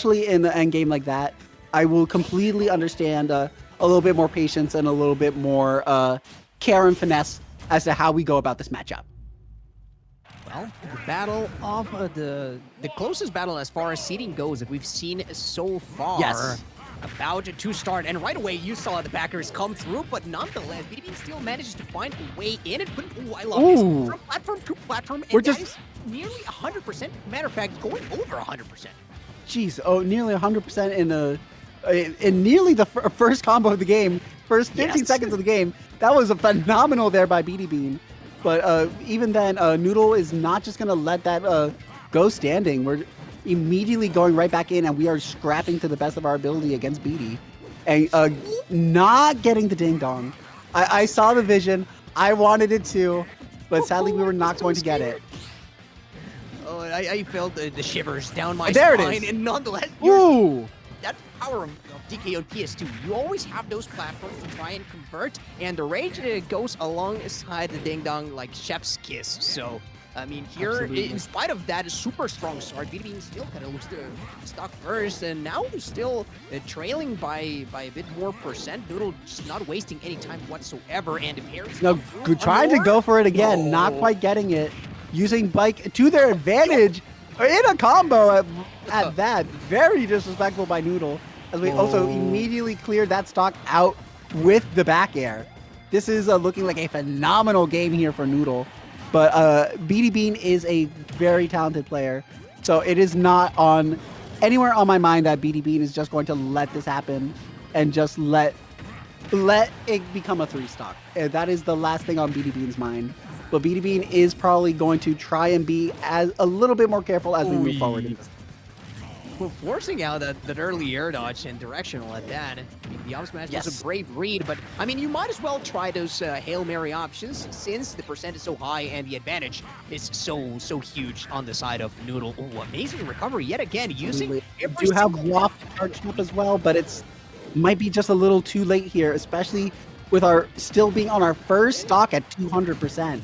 especially in the end game like that, I will completely understand a little bit more patience and a little bit more care and finesse as to how we go about this matchup. Well, the battle of the closest battle as far as seeding goes that we've seen so far. Yes. About to start, and right away you saw the backers come through, but nonetheless, BeatyBean still manages to find a way in and put. Oh, I love this. From platform to platform, and We're that just is nearly 100%. Matter of fact, going over 100%. Jeez, nearly 100% in nearly the first combo of the game, first 15 seconds of the game. That was a phenomenal there by BeatyBean. But even then, Noodle is not just gonna let that go standing. We're immediately going right back in, and we are scrapping to the best of our ability against Beatty, and not getting the ding dong. I saw the vision. I wanted it too, but sadly we were not going to get it. Oh, I felt the shivers down my there spine, it is. and nonetheless, Ooh! That power of DK on PS2. You always have those platforms to try and convert, and the rage goes alongside the ding dong like chef's kiss. So. I mean, here, Absolutely. in spite of that super strong start, BeatyBean still kind of looks the stock first, and now we're still trailing by a bit more percent. Noodle just not wasting any time whatsoever, and Harry's trying to go for it again, not quite getting it. Using Bike to their advantage in a combo at that. Very disrespectful by Noodle, as we also immediately cleared that stock out with the back air. This is looking like a phenomenal game here for Noodle. But BeatyBean is a very talented player, so it is not anywhere on my mind that BeatyBean is just going to let this happen and just let it become a 3-stock. That is the last thing on BeatyBean's mind. But BeatyBean is probably going to try and be a little bit more careful as we move forward. Forcing out that early air dodge and directional at that. The up smash was a brave read, but I mean, you might as well try those Hail Mary options since the percent is so high and the advantage is so huge on the side of Noodle. Oh, amazing recovery yet again, using every do have Waft charged up as well, but might be just a little too late here, especially with our still being on our first stock at 200%.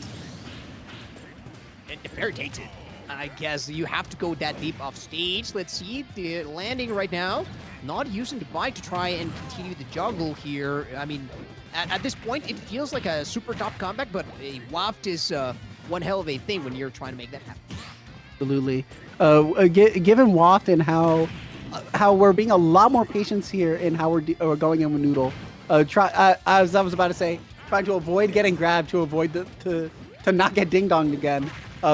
And Fair takes it. I guess you have to go that deep off stage. Let's see the landing right now. Not using the bite to try and continue the juggle here. I mean, at this point, it feels like a super top comeback, but a waft is one hell of a thing when you're trying to make that happen. Absolutely. Given waft and how we're being a lot more patient here in how we're going in with Noodle. As I was about to say, trying to avoid getting grabbed to avoid to not get ding-donged again.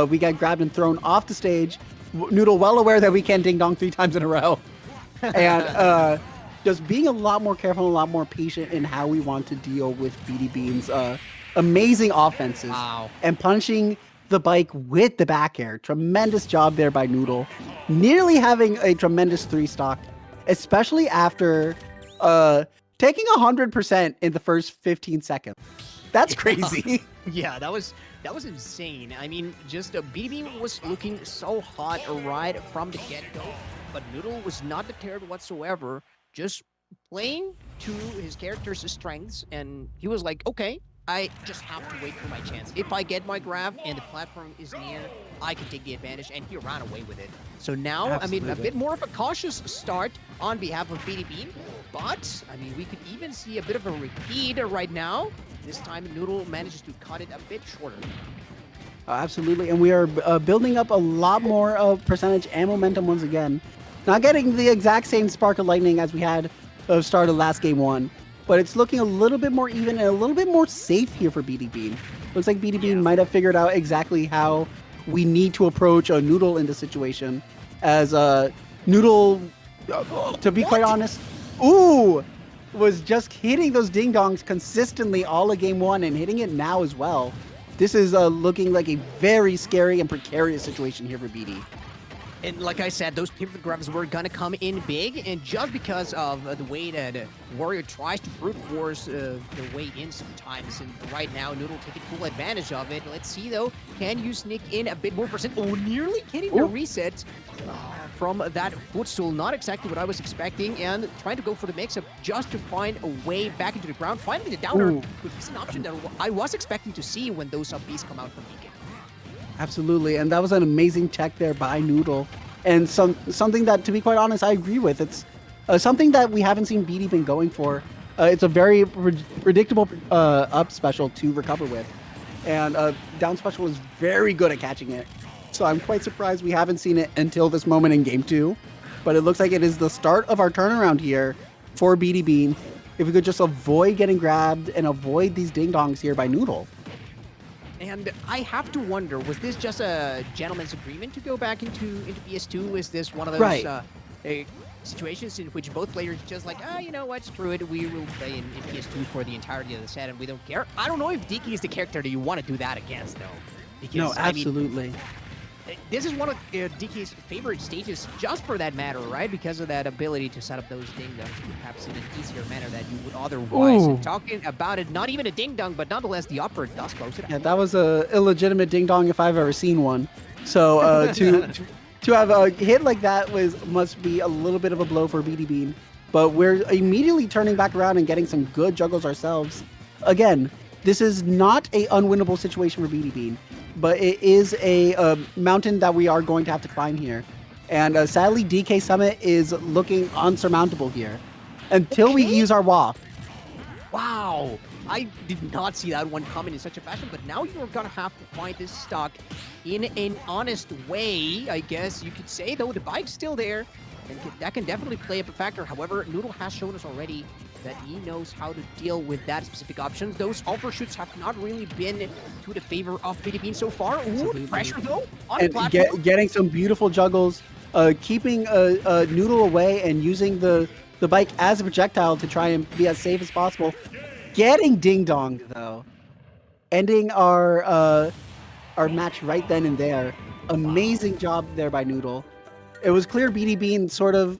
We got grabbed and thrown off the stage. Noodle well aware that we can't ding-dong 3 times in a row. And just being a lot more careful and a lot more patient in how we want to deal with BeatyBean's amazing offenses. Wow. And punching the bike with the back air. Tremendous job there by Noodle. Nearly having a tremendous 3-stock, especially after taking 100% in the first 15 seconds. That's crazy. Yeah, that was insane. I mean, just BeatyBean was looking so hot right from the get-go, but Noodle was not deterred whatsoever, just playing to his character's strengths, and he was like, okay, I just have to wait for my chance. If I get my grab and the platform is near, I can take the advantage, and he ran away with it. So now, Absolutely. I mean, a bit more of a cautious start on behalf of BeatyBean, but, I mean, we could even see a bit of a repeat right now. This time, Noodle manages to cut it a bit shorter. Absolutely, and we are building up a lot more percentage and momentum once again. Not getting the exact same spark of lightning as we had start of last game 1, but it's looking a little bit more even and a little bit more safe here for BeatyBean. Looks like BeatyBean might have figured out exactly how we need to approach a Noodle in this situation. As Noodle, to be quite honest, was just hitting those ding-dongs consistently all of game 1 and hitting it now as well. This is looking like a very scary and precarious situation here for BD. And like I said, those pivot grabs were gonna come in big, and just because of the way that Wario tries to brute force the way in sometimes, and right now Noodle taking full advantage of it. Let's see though, can you sneak in a bit more percent? Oh, nearly getting the reset from that footstool. Not exactly what I was expecting, and trying to go for the mix-up just to find a way back into the ground. Finally the downer, which is an option that I was expecting to see when those up Bs come out from Beacon. Absolutely, and that was an amazing check there by Noodle. and something that, to be quite honest, I agree with. It's something that we haven't seen BeatyBean going for. It's a very predictable up special to recover with, and down special is very good at catching it. So I'm quite surprised we haven't seen it until this moment in game 2. But it looks like it is the start of our turnaround here for BeatyBean. If we could just avoid getting grabbed and avoid these ding-dongs here by Noodle. And I have to wonder, was this just a gentleman's agreement to go back into PS2? Is this one of those situations in which both players just like, you know what, screw it, we will play in PS2 for the entirety of the set and we don't care? I don't know if DK is the character that you want to do that against, though. Because, no, absolutely. I mean, this is one of DK's favorite stages, just for that matter, right? Because of that ability to set up those ding-dongs perhaps in an easier manner than you would otherwise. And talking about it, not even a ding-dong, but nonetheless, the upper does close it out. Yeah, that was a illegitimate ding-dong if I've ever seen one. So to have a hit like that must be a little bit of a blow for BeatyBean. But we're immediately turning back around and getting some good juggles ourselves. Again, this is not a unwinnable situation for BeatyBean, but it is a mountain that we are going to have to climb here. And sadly, DK Summit is looking unsurmountable here until we use our WAP. Wow, I did not see that one coming in such a fashion, but now you're gonna have to find this stock in an honest way, I guess you could say, though the bike's still there, and that can definitely play up a factor. However, Noodle has shown us already that he knows how to deal with that specific option. Those overshoots have not really been to the favor of BeatyBean so far. Ooh, pressure though on the platform. Getting some beautiful juggles, keeping Noodle away and using the bike as a projectile to try and be as safe as possible. Getting ding-dong though, ending our match right then and there. Amazing job there by Noodle. It was clear BeatyBean sort of